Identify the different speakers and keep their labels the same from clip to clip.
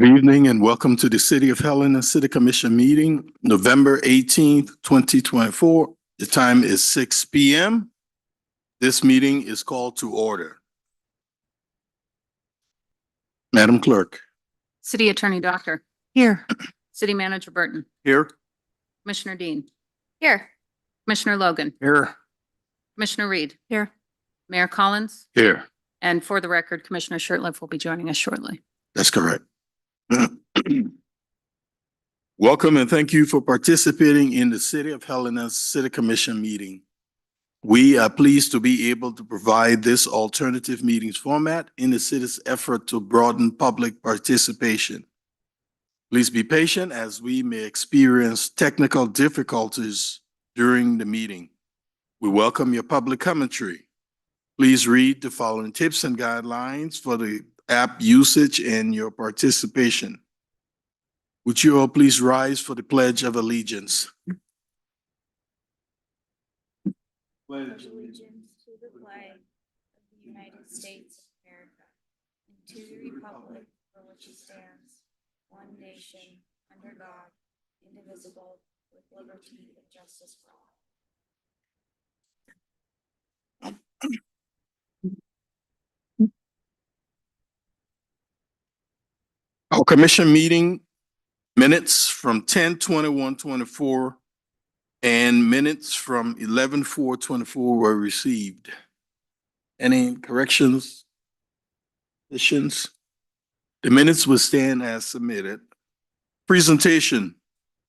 Speaker 1: Good evening and welcome to the City of Helena City Commission meeting, November 18th, 2024. The time is 6 p.m. This meeting is called to order. Madam Clerk.
Speaker 2: City Attorney Doctor.
Speaker 3: Here.
Speaker 2: City Manager Burton.
Speaker 1: Here.
Speaker 2: Commissioner Dean.
Speaker 3: Here.
Speaker 2: Commissioner Logan.
Speaker 1: Here.
Speaker 2: Commissioner Reed.
Speaker 3: Here.
Speaker 2: Mayor Collins.
Speaker 1: Here.
Speaker 2: And for the record, Commissioner Shurtleff will be joining us shortly.
Speaker 1: That's correct. Welcome and thank you for participating in the City of Helena City Commission meeting. We are pleased to be able to provide this alternative meetings format in the city's effort to broaden public participation. Please be patient as we may experience technical difficulties during the meeting. We welcome your public commentary. Please read the following tips and guidelines for the app usage and your participation. Would you all please rise for the Pledge of Allegiance?
Speaker 4: Pledge allegiance to the flag of the United States of America and to the republic for which it stands, one nation, under God, indivisible, with liberty and justice for all.
Speaker 1: Our commission meeting minutes from 10/21/24 and minutes from 11/4/24 were received. Any corrections? Additions? The minutes will stand as submitted. Presentation,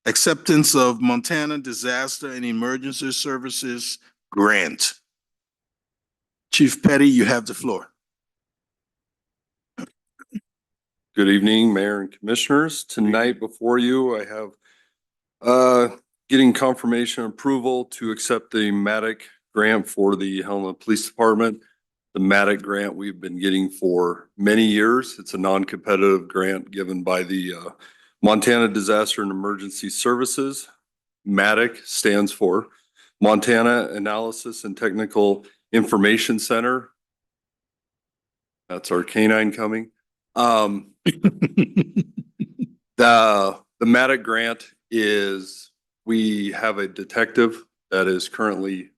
Speaker 1: acceptance of Montana Disaster and Emergency Services Grant. Chief Petty, you have the floor.
Speaker 5: Good evening, Mayor and Commissioners. Tonight before you, I have getting confirmation approval to accept the MATIC grant for the Helena Police Department. The MATIC grant we've been getting for many years. It's a non-competitive grant given by the Montana Disaster and Emergency Services. MATIC stands for Montana Analysis and Technical Information Center. That's our canine coming. The MATIC grant is, we have a detective that is currently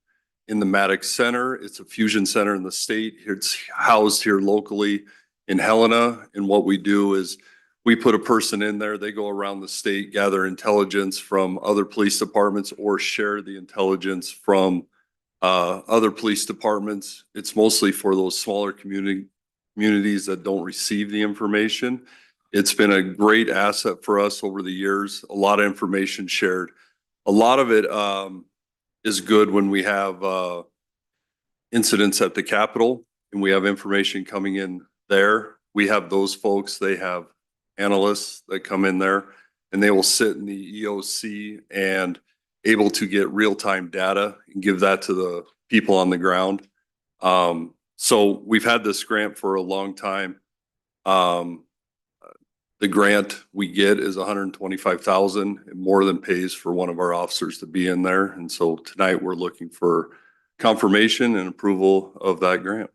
Speaker 5: in the MATIC Center. It's a fusion center in the state. It's housed here locally in Helena. And what we do is we put a person in there. They go around the state, gather intelligence from other police departments or share the intelligence from other police departments. It's mostly for those smaller communities that don't receive the information. It's been a great asset for us over the years. A lot of information shared. A lot of it is good when we have incidents at the Capitol and we have information coming in there. We have those folks, they have analysts that come in there and they will sit in the EOC and able to get real-time data and give that to the people on the ground. So we've had this grant for a long time. The grant we get is $125,000. It more than pays for one of our officers to be in there. And so tonight we're looking for confirmation and approval of that grant.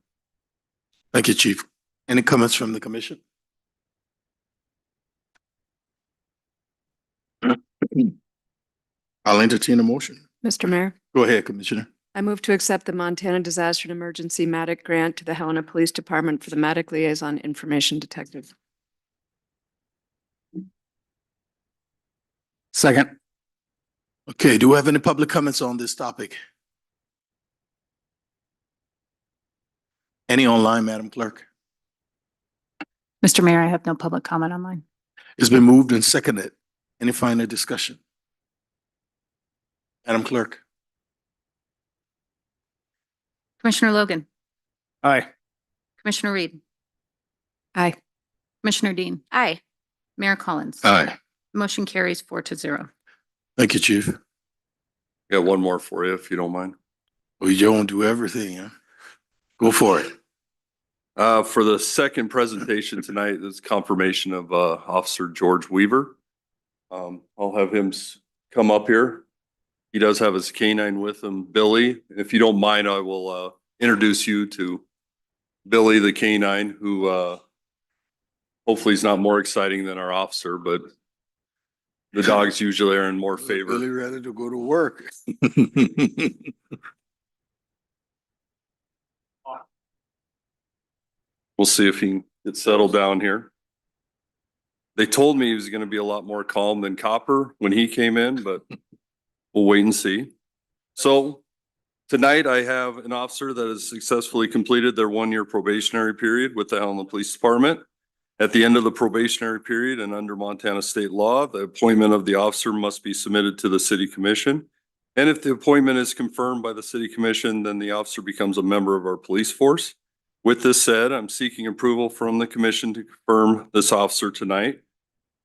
Speaker 1: Thank you, Chief. Any comments from the commission? I'll entertain a motion.
Speaker 3: Mr. Mayor,
Speaker 1: Go ahead, Commissioner.
Speaker 3: I move to accept the Montana Disaster and Emergency MATIC grant to the Helena Police Department for the MATIC Liaison Information Detective.
Speaker 1: Second. Okay, do we have any public comments on this topic? Any online, Madam Clerk?
Speaker 2: Mr. Mayor, I have no public comment online.
Speaker 1: It's been moved and seconded. Any final discussion? Madam Clerk?
Speaker 2: Commissioner Logan.
Speaker 1: Aye.
Speaker 2: Commissioner Reed.
Speaker 3: Aye.
Speaker 2: Commissioner Dean.
Speaker 3: Aye.
Speaker 2: Mayor Collins.
Speaker 1: Aye.
Speaker 2: Motion carries 4-0.
Speaker 1: Thank you, Chief.
Speaker 5: Got one more for you, if you don't mind.
Speaker 1: Well, you don't do everything, huh? Go for it.
Speaker 5: For the second presentation tonight, this confirmation of Officer George Weaver. I'll have him come up here. He does have his canine with him, Billy. If you don't mind, I will introduce you to Billy the canine, who Hopefully he's not more exciting than our officer, but the dogs usually are in more favor.
Speaker 1: Really ready to go to work.
Speaker 5: We'll see if he can get settled down here. They told me he was gonna be a lot more calm than Copper when he came in, but we'll wait and see. So tonight I have an officer that has successfully completed their 1-year probationary period with the Helena Police Department. At the end of the probationary period and under Montana state law, the appointment of the officer must be submitted to the city commission. And if the appointment is confirmed by the city commission, then the officer becomes a member of our police force. With this said, I'm seeking approval from the commission to confirm this officer tonight.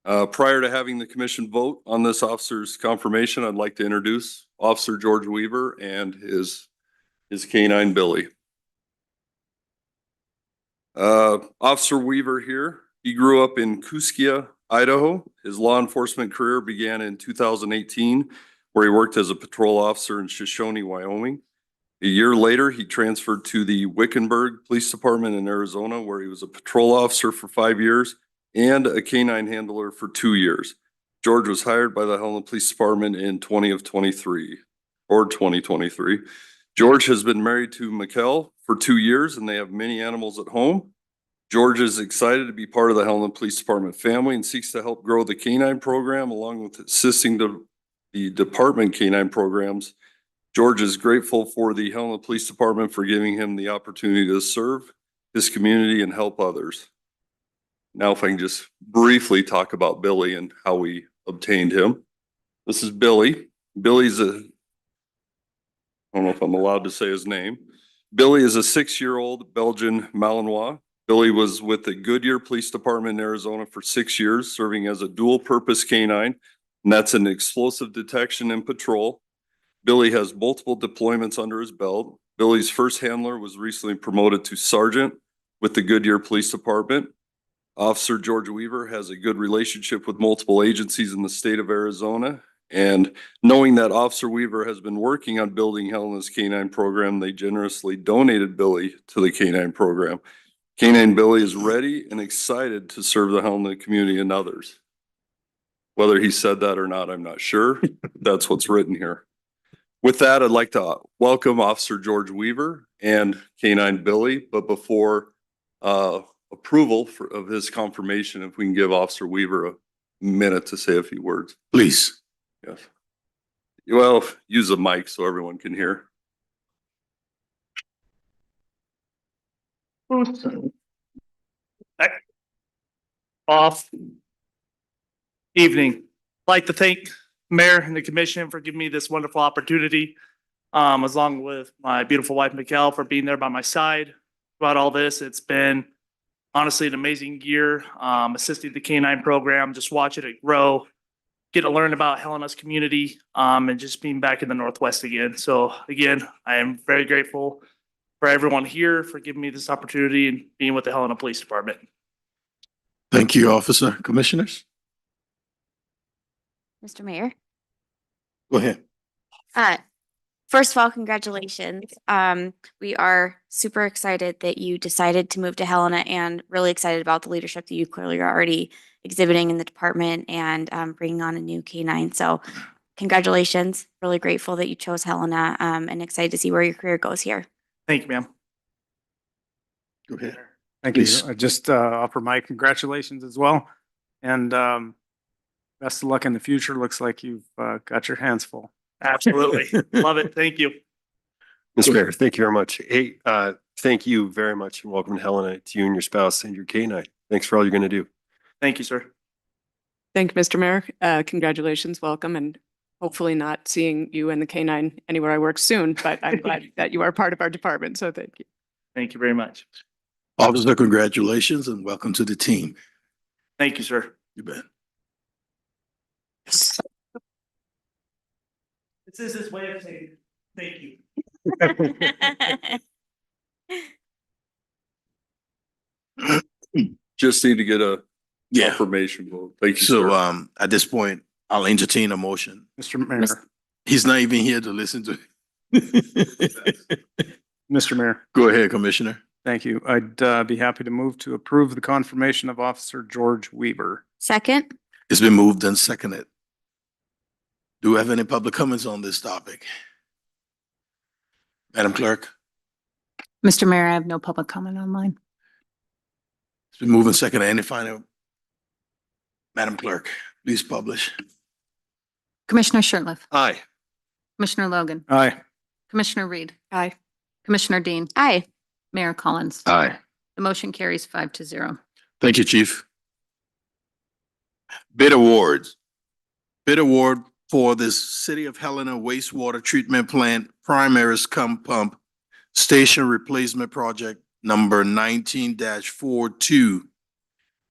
Speaker 5: Prior to having the commission vote on this officer's confirmation, I'd like to introduce Officer George Weaver and his canine Billy. Officer Weaver here, he grew up in Kuskia, Idaho. His law enforcement career began in 2018, where he worked as a patrol officer in Shoshone, Wyoming. A year later, he transferred to the Wickenburg Police Department in Arizona, where he was a patrol officer for 5 years and a canine handler for 2 years. George was hired by the Helena Police Department in 2023. George has been married to Mikkel for 2 years and they have many animals at home. George is excited to be part of the Helena Police Department family and seeks to help grow the canine program along with assisting the department canine programs. George is grateful for the Helena Police Department for giving him the opportunity to serve his community and help others. Now, if I can just briefly talk about Billy and how we obtained him. This is Billy. Billy's I don't know if I'm allowed to say his name. Billy is a 6-year-old Belgian Malinois. Billy was with the Goodyear Police Department in Arizona for 6 years, serving as a dual-purpose canine, and that's an explosive detection and patrol. Billy has multiple deployments under his belt. Billy's first handler was recently promoted to sergeant with the Goodyear Police Department. Officer George Weaver has a good relationship with multiple agencies in the state of Arizona. And knowing that Officer Weaver has been working on building Helena's canine program, they generously donated Billy to the canine program. Canine Billy is ready and excited to serve the Helena community and others. Whether he said that or not, I'm not sure. That's what's written here. With that, I'd like to welcome Officer George Weaver and Canine Billy, but before approval of his confirmation, if we can give Officer Weaver a minute to say a few words.
Speaker 1: Please.
Speaker 5: Yes. Well, use the mic so everyone can hear.
Speaker 6: Off. Evening. I'd like to thank Mayor and the Commission for giving me this wonderful opportunity, along with my beautiful wife, Mikkel, for being there by my side throughout all this. It's been honestly an amazing year, assisting the canine program, just watching it grow, get to learn about Helena's community, and just being back in the Northwest again. So again, I am very grateful for everyone here for giving me this opportunity and being with the Helena Police Department.
Speaker 1: Thank you, Officer. Commissioners,
Speaker 4: Mr. Mayor.
Speaker 1: go ahead.
Speaker 4: First of all, congratulations. We are super excited that you decided to move to Helena and really excited about the leadership that you clearly are already exhibiting in the department and bringing on a new canine. So congratulations. Really grateful that you chose Helena and excited to see where your career goes here.
Speaker 6: Thank you, ma'am.
Speaker 1: Go ahead.
Speaker 7: Thank
Speaker 1: Please.
Speaker 7: you. I just offer my congratulations as well. And best of luck in the future. Looks like you've got your hands full.
Speaker 6: Absolutely. Love it. Thank you.
Speaker 8: Mr. Mayor, thank you very much. Hey, thank you very much and welcome to Helena, to you and your spouse and your canine. Thanks for all you're going to do.
Speaker 6: Thank you, sir.
Speaker 3: Thank you, Mr. Mayor. Congratulations, welcome, and hopefully not seeing you and the canine anywhere I work soon, but I'm glad that you are part of our department, so thank you.
Speaker 6: Thank you very much.
Speaker 1: Officer, congratulations and welcome to the team.
Speaker 6: Thank you, sir.
Speaker 1: You bet.
Speaker 6: This is his way of saying thank you.
Speaker 5: Just need to get a
Speaker 1: Yeah.
Speaker 5: confirmation vote. Thank you,
Speaker 1: So,
Speaker 5: sir.
Speaker 1: at this point, I'll entertain a motion.
Speaker 7: Mr. Mayor,
Speaker 1: He's not even here to listen to.
Speaker 7: Mr. Mayor,
Speaker 1: Go ahead, Commissioner.
Speaker 7: Thank you. I'd be happy to move to approve the confirmation of Officer George Weaver.
Speaker 4: Second.
Speaker 1: It's been moved and seconded. Do we have any public comments on this topic? Madam Clerk,
Speaker 2: Mr. Mayor, I have no public comment online.
Speaker 1: it's been moved and seconded. Any final? Madam Clerk, please publish.
Speaker 2: Commissioner Shertliff,
Speaker 8: Aye.
Speaker 2: Commissioner Logan,
Speaker 7: Aye.
Speaker 2: Commissioner Reed,
Speaker 3: Aye.
Speaker 2: Commissioner Dean,
Speaker 4: Aye.
Speaker 2: Mayor Collins.
Speaker 1: Aye.
Speaker 2: The motion carries 5-0.
Speaker 1: Thank you, Chief. Bid awards. Bid award for the City of Helena wastewater treatment plant primary scum pump station replacement project number 19-42.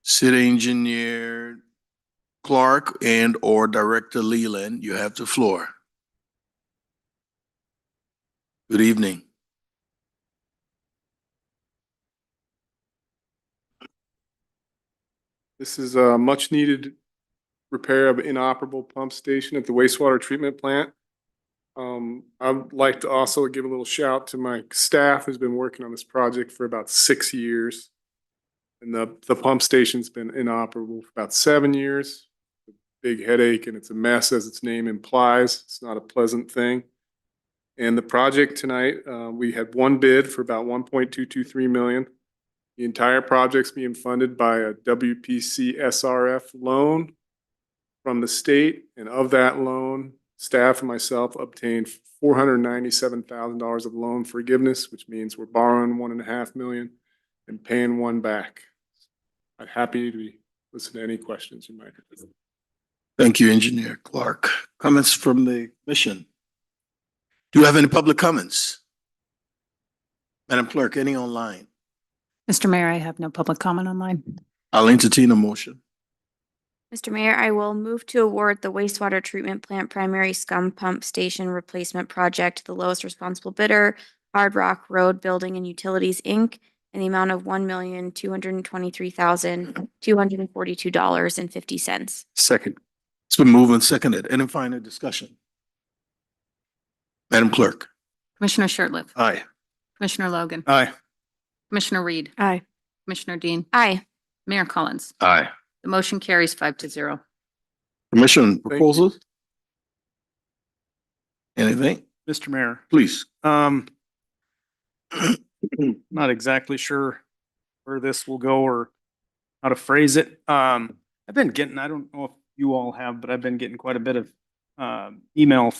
Speaker 1: City Engineer Clark and or Director Leland, you have the floor. Good evening.
Speaker 9: This is a much needed repair of inoperable pump station at the wastewater treatment plant. I'd like to also give a little shout to my staff who's been working on this project for about 6 years. And the pump station's been inoperable for about 7 years. Big headache, and it's a mess, as its name implies. It's not a pleasant thing. And the project tonight, we had one bid for about 1.223 million. The entire project's being funded by a WPC SRF loan from the state, and of that loan, staff and myself obtained $497,000 of loan forgiveness, which means we're borrowing 1.5 million and paying one back. I'm happy to listen to any questions you might have.
Speaker 1: Thank you, Engineer Clark. Comments from the commission? Do you have any public comments? Madam Clerk, any online?
Speaker 2: Mr. Mayor, I have no public comment online.
Speaker 1: I'll entertain a motion.
Speaker 4: Mr. Mayor, I will move to award the wastewater treatment plant primary scum pump station replacement project to the lowest responsible bidder, Hard Rock Road Building and Utilities, Inc., in the amount of $1,223,242.50.
Speaker 8: Second.
Speaker 1: It's been moved and seconded. Any final discussion? Madam Clerk?
Speaker 2: Commissioner Shertliff,
Speaker 8: Aye.
Speaker 2: Commissioner Logan,
Speaker 7: Aye.
Speaker 2: Commissioner Reed,
Speaker 3: Aye.
Speaker 2: Commissioner Dean,
Speaker 4: Aye.
Speaker 2: Mayor Collins.
Speaker 1: Aye.
Speaker 2: The motion carries 5-0.
Speaker 1: Commission
Speaker 9: you.
Speaker 1: proposals? Anything?
Speaker 7: Mr. Mayor,
Speaker 1: Please.
Speaker 7: not exactly sure where this will go or how to phrase it. I've been getting, I don't know if you all have, but I've been getting quite a bit of email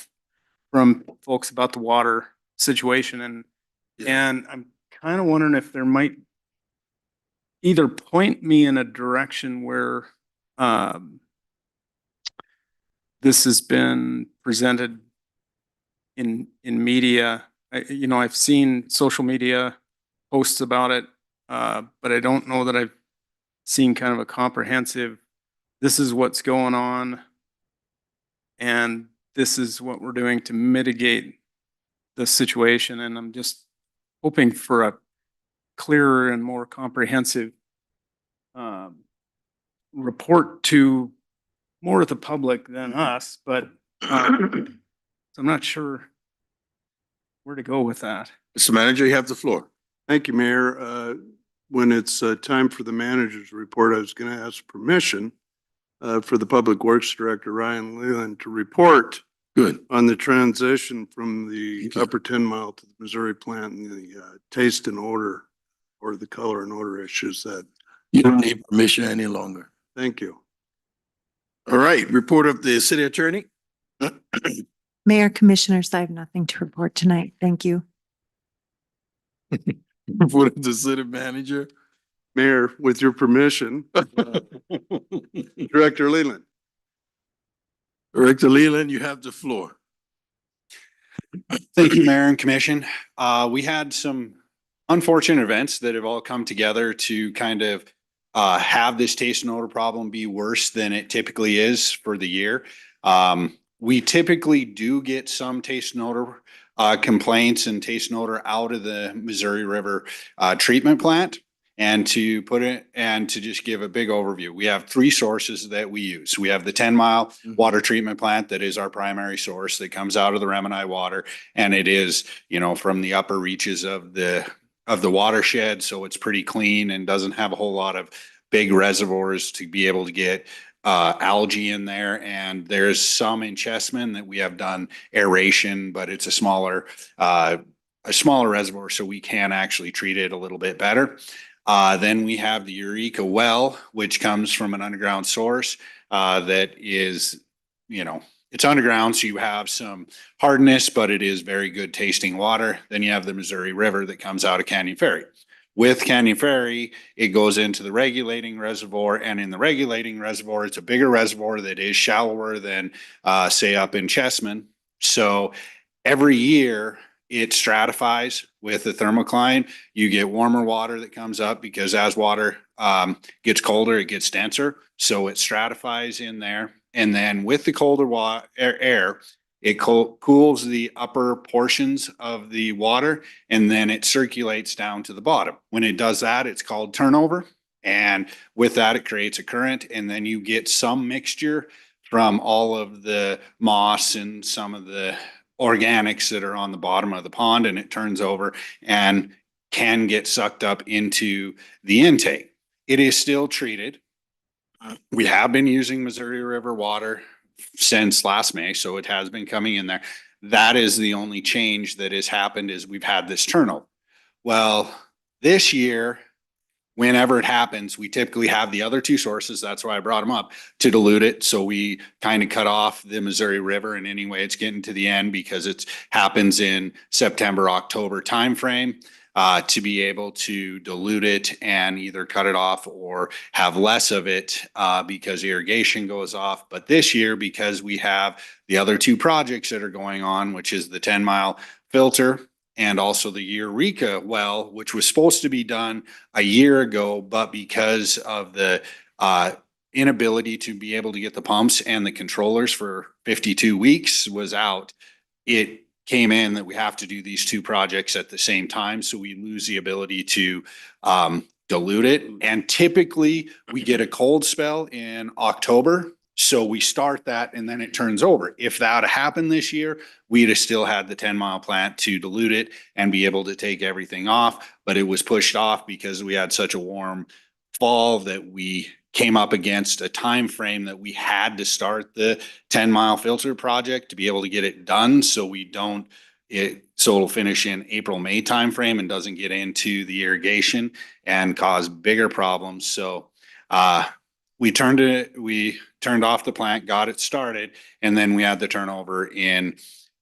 Speaker 7: from folks about the water situation, and I'm kind of wondering if there might either point me in a direction where this has been presented in media. I've seen social media posts about it, but I don't know that I've seen kind of a comprehensive, this is what's going on, and this is what we're doing to mitigate the situation. And I'm just hoping for a clearer and more comprehensive report to more of the public than us, but so I'm not sure where to go with that.
Speaker 1: Mr. Manager, you have the floor.
Speaker 10: Thank you, Mayor. When it's time for the manager's report, I was going to ask permission for the Public Works Director, Ryan Leland, to report
Speaker 1: Good.
Speaker 10: on the transition from the
Speaker 1: Thank you.
Speaker 10: upper 10 mile to the Missouri plant and the taste and odor, or the color and odor issues that,
Speaker 1: You don't need permission any longer.
Speaker 10: thank you.
Speaker 1: All right, report of the city attorney.
Speaker 11: Mayor, Commissioners, I have nothing to report tonight. Thank you.
Speaker 1: Report of the city manager.
Speaker 10: Mayor, with your permission, Director Leland.
Speaker 1: Director Leland, you have the floor.
Speaker 12: Thank you, Mayor and Commission. We had some unfortunate events that have all come together to kind of have this taste and odor problem be worse than it typically is for the year. We typically do get some taste and odor complaints and taste and odor out of the Missouri River treatment plant. And to put it, and to just give a big overview, we have 3 sources that we use. We have the 10-mile water treatment plant that is our primary source that comes out of the Remini water. And it is, from the upper reaches of the of the watershed, so it's pretty clean and doesn't have a whole lot of big reservoirs to be able to get algae in there. And there's some in Chessman that we have done aeration, but it's a smaller reservoir, so we can actually treat it a little bit better. Then we have the Eureka well, which comes from an underground source that is, it's underground, so you have some hardness, but it is very good tasting water. Then you have the Missouri River that comes out of Canyon Ferry. With Canyon Ferry, it goes into the regulating reservoir, and in the regulating reservoir, it's a bigger reservoir that is shallower than, say, up in Chessman. So every year it stratifies with the thermocline. You get warmer water that comes up because as water gets colder, it gets denser. So it stratifies in there. And then with the colder air, it cools the upper portions of the water, and then it circulates down to the bottom. When it does that, it's called turnover. And with that, it creates a current, and then you get some mixture from all of the moss and some of the organics that are on the bottom of the pond, and it turns over and can get sucked up into the intake. It is still treated. We have been using Missouri River water since last May, so it has been coming in there. That is the only change that has happened, is we've had this turnover. Well, this year, whenever it happens, we typically have the other two sources. That's why I brought them up, to dilute it. So we kind of cut off the Missouri River, and anyway, it's getting to the end because it happens in September, October timeframe. To be able to dilute it and either cut it off or have less of it because irrigation goes off. But this year, because we have the other two projects that are going on, which is the 10-mile filter and also the Eureka well, which was supposed to be done a year ago, but because of the inability to be able to get the pumps and the controllers for 52 weeks was out, it came in that we have to do these two projects at the same time. So we lose the ability to dilute it. And typically we get a cold spell in October. So we start that and then it turns over. If that happened this year, we'd have still had the 10-mile plant to dilute it and be able to take everything off. But it was pushed off because we had such a warm fall that we came up against a time frame that we had to start the 10-mile filter project to be able to get it done. So it'll finish in April, May timeframe and doesn't get into the irrigation and cause bigger problems. So we turned off the plant, got it started, and then we had the turnover in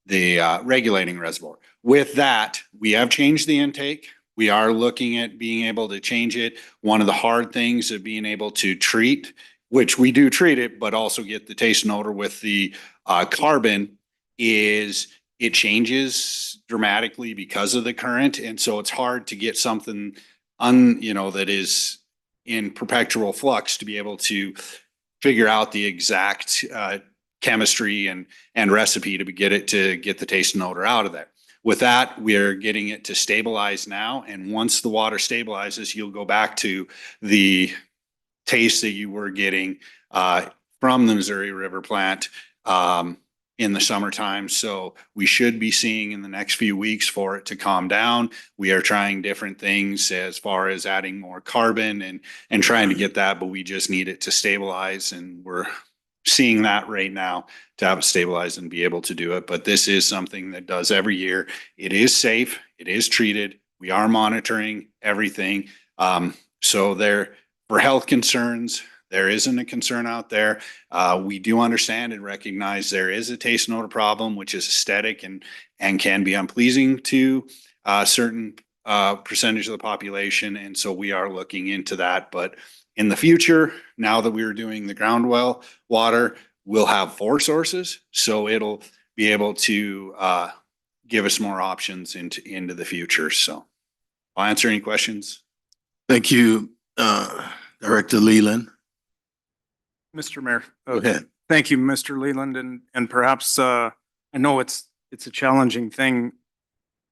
Speaker 12: the regulating reservoir. With that, we have changed the intake. We are looking at being able to change it. One of the hard things of being able to treat, which we do treat it, but also get the taste and odor with the carbon, is it changes dramatically because of the current. And so it's hard to get something that is in perpetual flux to be able to figure out the exact chemistry and recipe to get the taste and odor out of there. With that, we're getting it to stabilize now. And once the water stabilizes, you'll go back to the taste that you were getting from the Missouri River plant in the summertime. So we should be seeing in the next few weeks for it to calm down. We are trying different things as far as adding more carbon and trying to get that, but we just need it to stabilize. And we're seeing that right now to have it stabilize and be able to do it. But this is something that does every year. It is safe. It is treated. We are monitoring everything. So for health concerns, there isn't a concern out there. We do understand and recognize there is a taste and odor problem, which is aesthetic and can be unpleasing to a certain percentage of the population. And so we are looking into that. But in the future, now that we're doing the ground well water, we'll have 4 sources. So it'll be able to give us more options into the future. So I'll answer any questions.
Speaker 1: Thank you, Director Leland.
Speaker 7: Mr. Mayor.
Speaker 1: Go ahead.
Speaker 7: Thank you, Mr. Leland. And perhaps, I know it's a challenging thing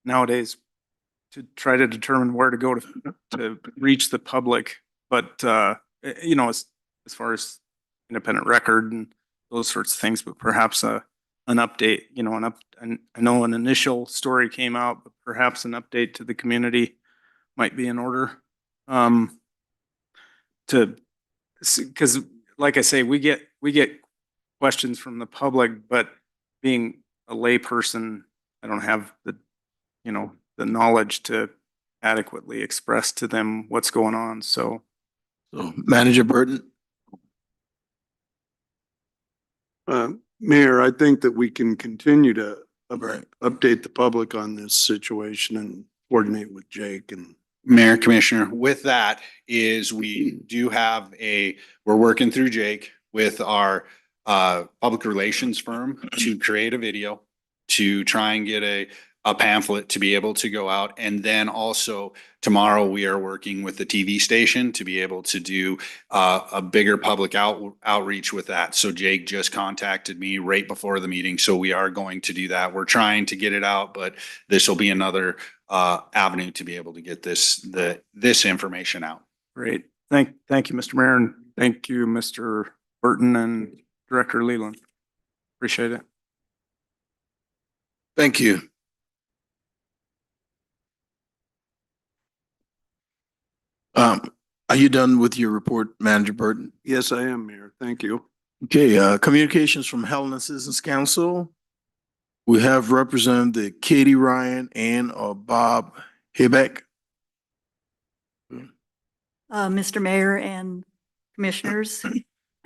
Speaker 7: nowadays to try to determine where to go to reach the public. But, as far as independent record and those sorts of things, but perhaps an update, I know an initial story came out, but perhaps an update to the community might be in order. Because like I say, we get questions from the public, but being a layperson, I don't have the, the knowledge to adequately express to them what's going on. So
Speaker 1: So Manager Burton?
Speaker 10: Mayor, I think that we can continue to
Speaker 1: Right.
Speaker 10: update the public on this situation and coordinate with Jake and.
Speaker 12: Mayor, Commissioner, with that is we do have we're working through Jake with our public relations firm to create a video, to try and get a pamphlet to be able to go out. And then also tomorrow we are working with the TV station to be able to do a bigger public outreach with that. So Jake just contacted me right before the meeting. So we are going to do that. We're trying to get it out, but this will be another avenue to be able to get this information out.
Speaker 7: great. Thank you, Mr. Mayor, and thank you, Mr. Burton and Director Leland. Appreciate it.
Speaker 1: Thank you. Are you done with your report, Manager Burton?
Speaker 10: Yes, I am, Mayor. Thank you.
Speaker 1: Okay, communications from Helena Citizens Council. We have Representative Katie Ryan and Bob Haybeck.
Speaker 13: Mr. Mayor and Commissioners,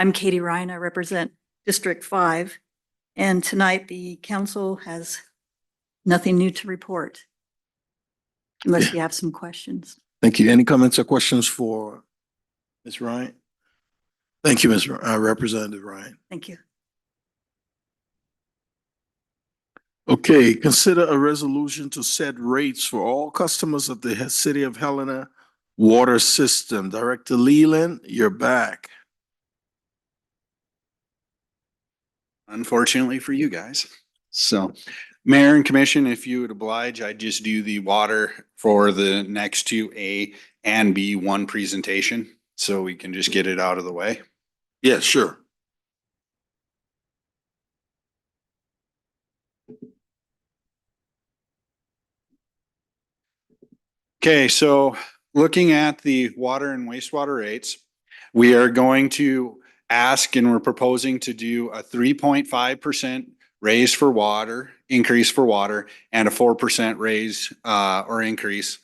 Speaker 13: I'm Katie Ryan. I represent District 5. And tonight the council has nothing new to report. Unless you have some questions.
Speaker 1: Thank you. Any comments or questions for Ms. Ryan? Thank you, Ms. Representative Ryan.
Speaker 13: Thank you.
Speaker 1: Okay, consider a resolution to set rates for all customers of the City of Helena water system. Director Leland, you're back.
Speaker 12: Unfortunately for you guys. So Mayor and Commission, if you would oblige, I'd just do the water for the next two A and B1 presentation. So we can just get it out of the way.
Speaker 1: Yeah, sure.
Speaker 12: Okay, so looking at the water and wastewater rates, we are going to ask and we're proposing to do a 3.5% raise for water, increase for water, and a 4% raise or increase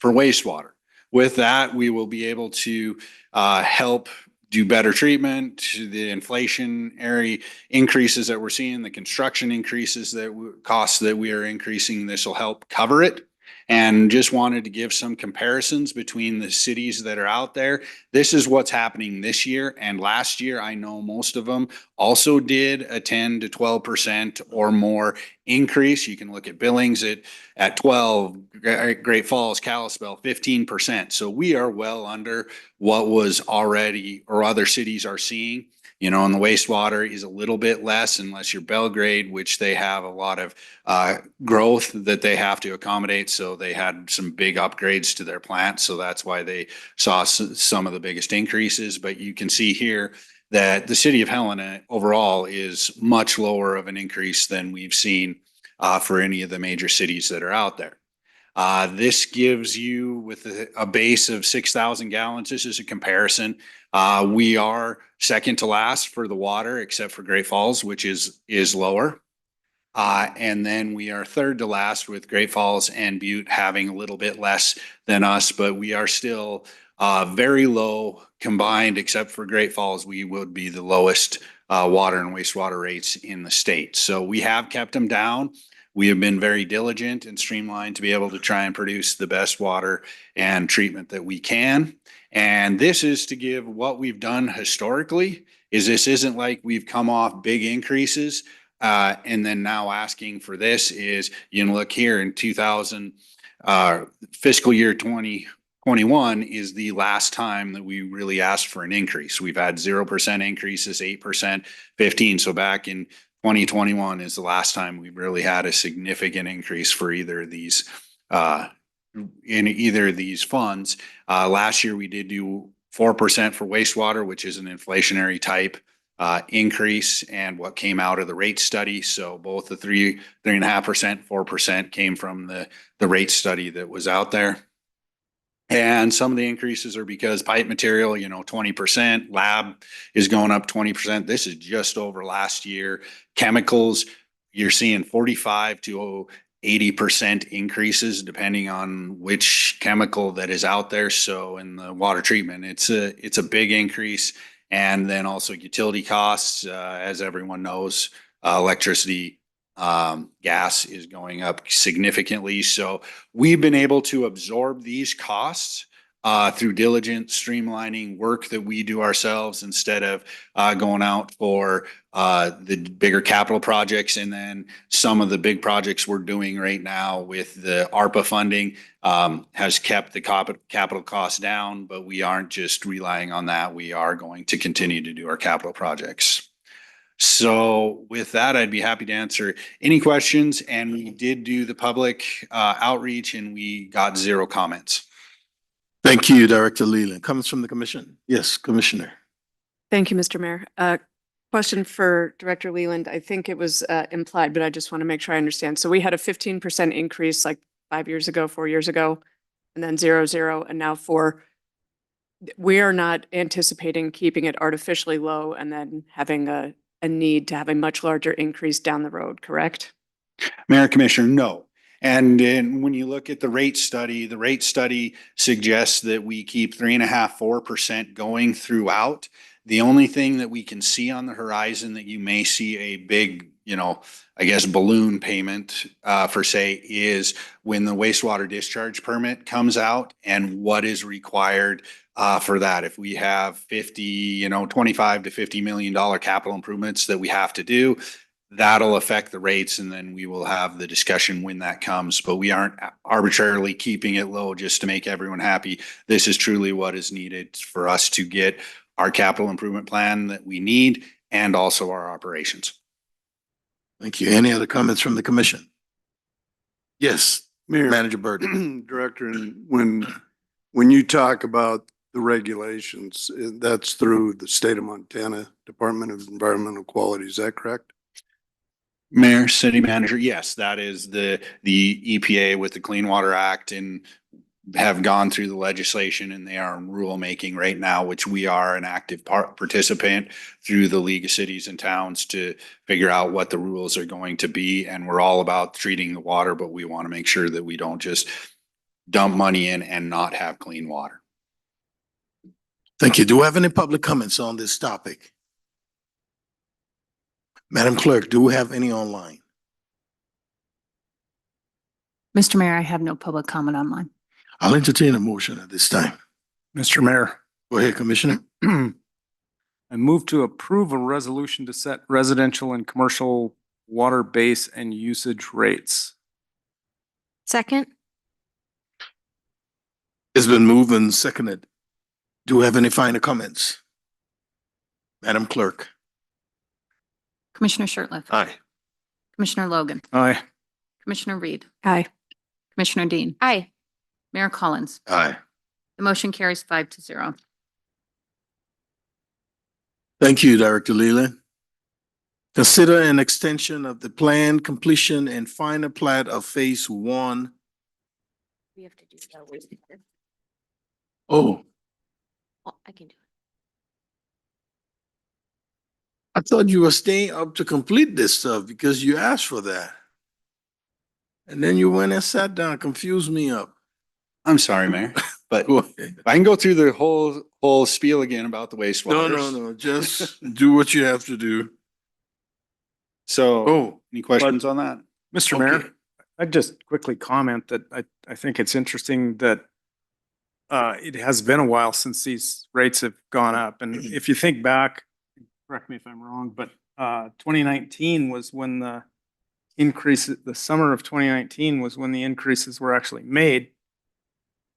Speaker 12: for wastewater. With that, we will be able to help do better treatment to the inflationary increases that we're seeing, the construction increases costs that we are increasing. This will help cover it. And just wanted to give some comparisons between the cities that are out there. This is what's happening this year and last year. I know most of them also did a 10 to 12% or more increase. You can look at Billings at 12, Great Falls, Kalispell, 15%. So we are well under what was already or other cities are seeing. You know, and the wastewater is a little bit less unless you're Belgrade, which they have a lot of growth that they have to accommodate. So they had some big upgrades to their plant. So that's why they saw some of the biggest increases. But you can see here that the City of Helena overall is much lower of an increase than we've seen for any of the major cities that are out there. This gives you with a base of 6,000 gallons. This is a comparison. We are second to last for the water, except for Great Falls, which is lower. And then we are third to last with Great Falls and Butte having a little bit less than us, but we are still very low combined, except for Great Falls. We would be the lowest water and wastewater rates in the state. So we have kept them down. We have been very diligent and streamlined to be able to try and produce the best water and treatment that we can. And this is to give what we've done historically is this isn't like we've come off big increases and then now asking for this is, you know, look here in 2000, fiscal year 2021 is the last time that we really asked for an increase. We've had 0% increases, 8%, 15%. So back in 2021 is the last time we really had a significant increase for either of these in either of these funds. Last year we did do 4% for wastewater, which is an inflationary type increase and what came out of the rate study. So both the 3.5%, 4% came from the rate study that was out there. And some of the increases are because pipe material, 20%, lab is going up 20%. This is just over last year. Chemicals, you're seeing 45 to 80% increases depending on which chemical that is out there. So in the water treatment, it's a big increase. And then also utility costs, as everyone knows, electricity, gas is going up significantly. So we've been able to absorb these costs through diligent streamlining work that we do ourselves instead of going out for the bigger capital projects. And then some of the big projects we're doing right now with the ARPA funding has kept the capital costs down, but we aren't just relying on that. We are going to continue to do our capital projects. So with that, I'd be happy to answer any questions. And we did do the public outreach and we got 0 comments.
Speaker 1: Thank you, Director Leland. Comments from the commission? Yes, Commissioner.
Speaker 3: Thank you, Mr. Mayor. Question for Director Leland. I think it was implied, but I just want to make sure I understand. So we had a 15% increase like 5 years ago, 4 years ago, and then 0, 0, and now 4. We are not anticipating keeping it artificially low and then having a need to have a much larger increase down the road, correct?
Speaker 12: Mayor, Commissioner, no. And when you look at the rate study suggests that we keep 3.5%, 4% going throughout. The only thing that we can see on the horizon that you may see a big, I guess, balloon payment for say is when the wastewater discharge permit comes out and what is required for that. If we have 25 to $50 million capital improvements that we have to do, that'll affect the rates and then we will have the discussion when that comes, but we aren't arbitrarily keeping it low just to make everyone happy. This is truly what is needed for us to get our capital improvement plan that we need and also our operations.
Speaker 1: Thank you. Any other comments from the commission? Yes,
Speaker 10: Mayor,
Speaker 1: Manager Burton.
Speaker 10: Director, and when you talk about the regulations, that's through the state of Montana Department of Environmental Quality. Is that correct?
Speaker 12: Mayor, city manager, yes, that is the EPA with the Clean Water Act and have gone through the legislation and they are in rulemaking right now, which we are an active participant through the League of Cities and Towns to figure out what the rules are going to be. And we're all about treating the water, but we want to make sure that we don't just dump money in and not have clean water.
Speaker 1: Thank you. Do we have any public comments on this topic? Madam Clerk, do we have any online?
Speaker 2: Mr. Mayor, I have no public comment online.
Speaker 1: I'll entertain a motion at this time.
Speaker 7: Mr. Mayor,
Speaker 1: Go ahead, Commissioner.
Speaker 7: I move to approve a resolution to set residential and commercial water base and usage rates.
Speaker 4: Second?
Speaker 1: It's been moved and seconded. Do we have any final comments? Madam Clerk.
Speaker 2: Commissioner Shertliff.
Speaker 8: Aye.
Speaker 2: Commissioner Logan.
Speaker 7: Aye.
Speaker 2: Commissioner Reed.
Speaker 3: Aye.
Speaker 2: Commissioner Dean.
Speaker 4: Aye.
Speaker 2: Mayor Collins.
Speaker 1: Aye.
Speaker 2: The motion carries 5-0.
Speaker 1: Thank you, Director Leland. Consider an extension of the planned completion and final plat of Phase 1.
Speaker 4: We have to do that.
Speaker 1: Oh,
Speaker 4: I can do it.
Speaker 1: I thought you were staying up to complete this stuff because you asked for that. And then you went and sat down, confused me up.
Speaker 12: I'm sorry, Mayor, but
Speaker 1: Go ahead.
Speaker 12: I can go through the whole spiel again about the
Speaker 1: No,
Speaker 12: wastewater.
Speaker 1: no, just do what you have to do.
Speaker 12: So,
Speaker 1: Oh,
Speaker 12: any questions on that?
Speaker 7: Mr.
Speaker 1: Okay.
Speaker 7: Mayor, I'd just quickly comment that I think it's interesting that it has been a while since these rates have gone up. And if you think back, correct me if I'm wrong, but 2019 was when the summer of 2019 was when the increases were actually made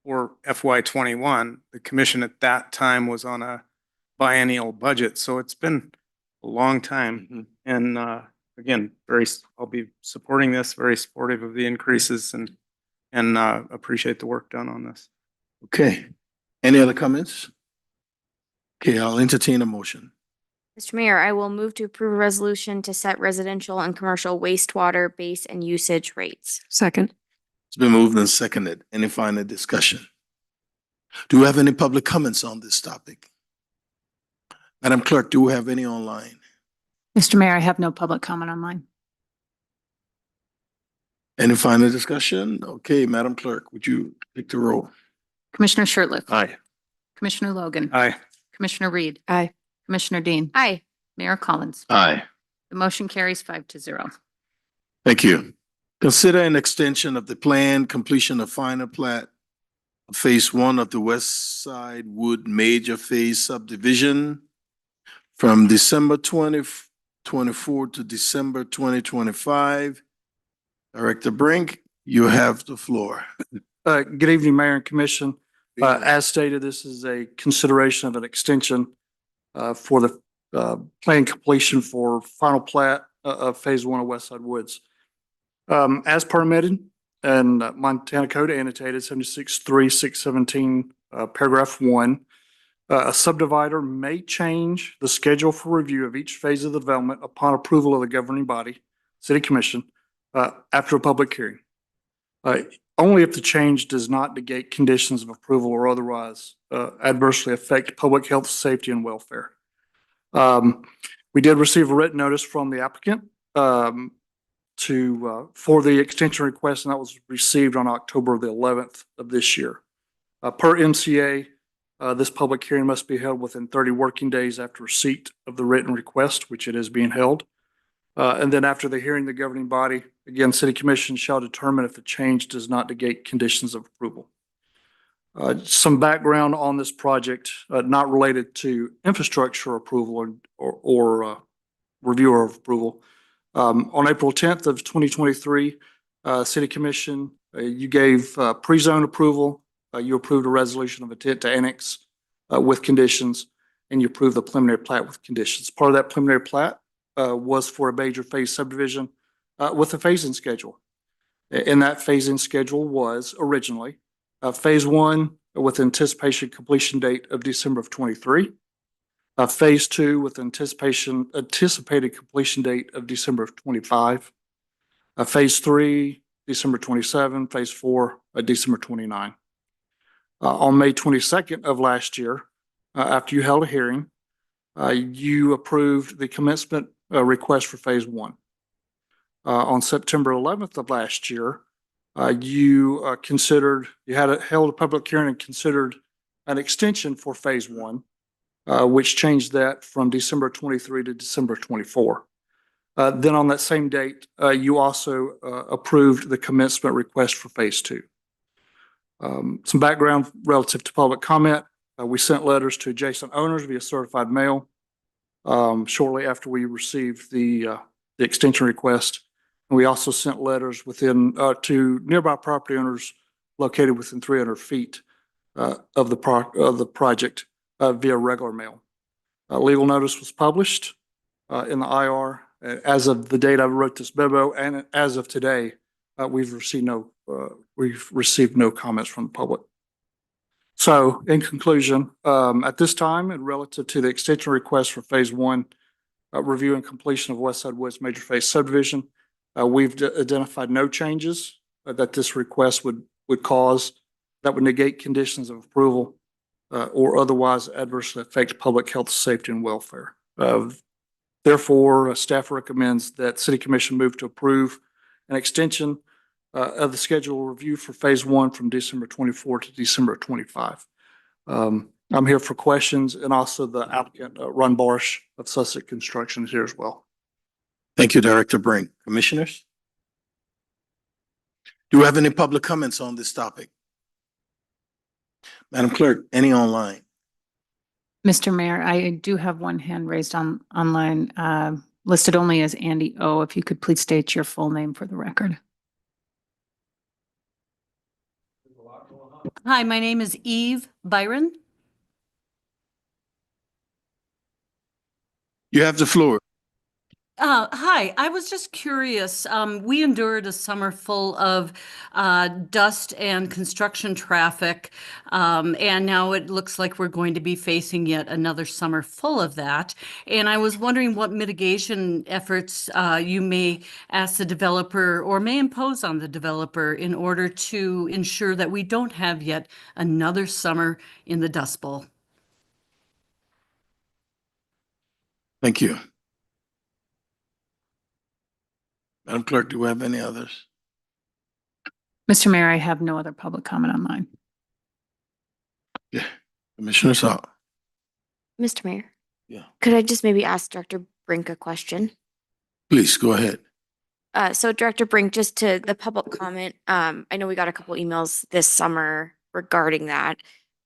Speaker 7: for FY21. The commission at that time was on a biennial budget. So it's been a long time. And again, I'll be supporting this, very supportive of the increases and appreciate the work done on this.
Speaker 1: okay. Any other comments? Okay, I'll entertain a motion.
Speaker 4: Mr. Mayor, I will move to approve a resolution to set residential and commercial wastewater base and usage rates.
Speaker 3: Second?
Speaker 1: It's been moved and seconded. Any final discussion? Do we have any public comments on this topic? Madam Clerk, do we have any online?
Speaker 2: Mr. Mayor, I have no public comment online.
Speaker 1: Any final discussion? Okay, Madam Clerk, would you take the roll?
Speaker 2: Commissioner Shertliff.
Speaker 8: Aye.
Speaker 2: Commissioner Logan.
Speaker 7: Aye.
Speaker 2: Commissioner Reed.
Speaker 3: Aye.
Speaker 2: Commissioner Dean.
Speaker 4: Aye.
Speaker 2: Mayor Collins.
Speaker 1: Aye.
Speaker 2: The motion carries 5-0.
Speaker 1: Thank you. Consider an extension of the planned completion of final plat of Phase 1 of the West Side Wood Major Phase subdivision from December 2024 to December 2025. Director Brink, you have the floor.
Speaker 6: Good evening, Mayor and Commission. As stated, this is a consideration of an extension for the planned completion for final plat of Phase 1 of West Side Woods. As permitted and Montana Code annotated 76-3-617, paragraph 1, a subdivider may change the schedule for review of each phase of the development upon approval of the governing body, City Commission, after a public hearing. Only if the change does not negate conditions of approval or otherwise adversely affect public health, safety, and welfare. We did receive a written notice from the applicant for the extension request, and that was received on October the 11th of this year. Per MCA, this public hearing must be held within 30 working days after receipt of the written request, which it is being held. And then after the hearing, the governing body, again, City Commission, shall determine if the change does not negate conditions of approval. Some background on this project, not related to infrastructure approval or review of approval. On April 10th of 2023, City Commission, you gave pre-zone approval. You approved a resolution of intent to annex with conditions, and you approved the preliminary plat with conditions. Part of that preliminary plat was for a major phase subdivision with a phase-in schedule. And that phase-in schedule was originally Phase 1 with anticipation completion date of December of 23, Phase 2 with anticipated completion date of December of 25, Phase 3 December 27, Phase 4 December 29. On May 22nd of last year, after you held a hearing, you approved the commencement request for Phase 1. On September 11th of last year, you held a public hearing and considered an extension for Phase 1, which changed that from December 23 to December 24. Then on that same date, you also approved the commencement request for Phase 2. Some background relative to public comment. We sent letters to adjacent owners via certified mail shortly after we received the extension request. And we also sent letters to nearby property owners located within 300 feet of the project via regular mail. Legal notice was published in the IR. As of the date I wrote this memo, and as of today, we've received no comments from the public. So in conclusion, at this time and relative to the extension request for Phase 1, review and completion of West Side Woods Major Phase subdivision, we've identified no changes that this request would cause that would negate conditions of approval or otherwise adversely affect public health, safety, and welfare. Therefore, staff recommends that City Commission move to approve an extension of the schedule review for Phase 1 from December 24 to December 25. I'm here for questions, and also the applicant, Ron Barsh of Sussex Construction, is here as well.
Speaker 1: Thank you, Director Brink. Commissioners? Do we have any public comments on this topic? Madam Clerk, any online?
Speaker 2: Mr. Mayor, I do have one hand raised online, listed only as Andy O. If you could please state your full name for the record.
Speaker 14: Hi, my name is Eve Byron.
Speaker 1: You have the floor.
Speaker 14: Hi, I was just curious. We endured a summer full of dust and construction traffic. And now it looks like we're going to be facing yet another summer full of that. And I was wondering what mitigation efforts you may ask the developer or may impose on the developer in order to ensure that we don't have yet another summer in the Dust Bowl.
Speaker 1: Thank you. Madam Clerk, do we have any others?
Speaker 2: Mr. Mayor, I have no other public comment online.
Speaker 1: Yeah, Commissioner Saw.
Speaker 15: Mr. Mayor,
Speaker 1: Yeah,
Speaker 15: could I just maybe ask Director Brink a question?
Speaker 1: please go ahead.
Speaker 15: So Director Brink, just to the public comment, I know we got a couple emails this summer regarding that.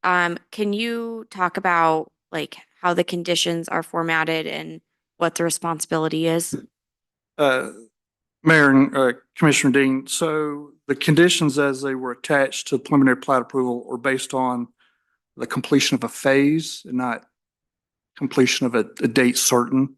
Speaker 15: Can you talk about like how the conditions are formatted and what the responsibility is?
Speaker 6: Mayor and Commissioner Dean, so the conditions as they were attached to preliminary plat approval are based on the completion of a phase and not completion of a date certain.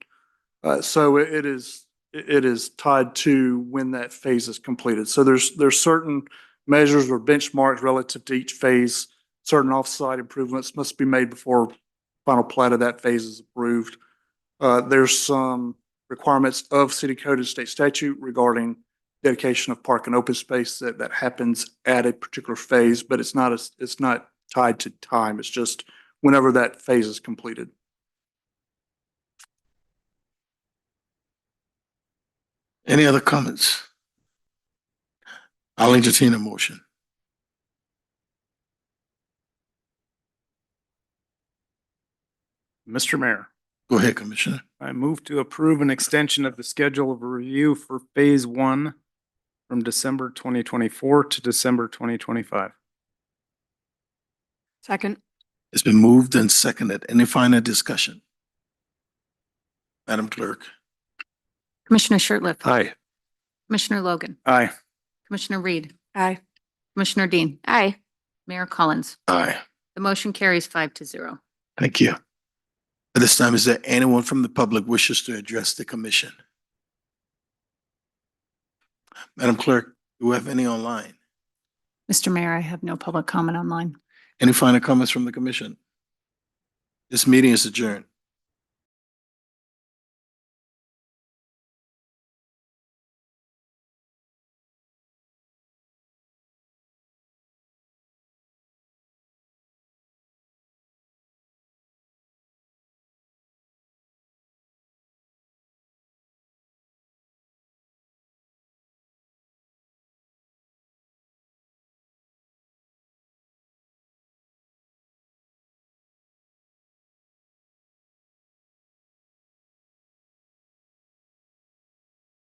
Speaker 6: So it is tied to when that phase is completed. So there's certain measures or benchmarks relative to each phase. Certain off-site improvements must be made before final plat of that phase is approved. There's some requirements of city code and state statute regarding dedication of park and open space that happens at a particular phase, but it's not tied to time. It's just whenever that phase is completed.
Speaker 1: Any other comments? I'll entertain a motion.
Speaker 7: Mr. Mayor,
Speaker 1: Go ahead, Commissioner.
Speaker 7: I move to approve an extension of the schedule of review for phase one from December 2024 to December 2025.
Speaker 3: Second.
Speaker 1: It's been moved and seconded. Any final discussion? Madam Clerk.
Speaker 2: Commissioner Shertliff.
Speaker 8: Aye.
Speaker 2: Commissioner Logan.
Speaker 7: Aye.
Speaker 2: Commissioner Reed.
Speaker 3: Aye.
Speaker 2: Commissioner Dean.
Speaker 15: Aye.
Speaker 2: Mayor Collins.
Speaker 1: Aye.
Speaker 2: The motion carries 5-0.
Speaker 1: Thank you. At this time, is there anyone from the public wishes to address the commission? Madam Clerk, do we have any online?
Speaker 2: Mr. Mayor, I have no public comment online.
Speaker 1: Any final comments from the commission? This meeting is adjourned.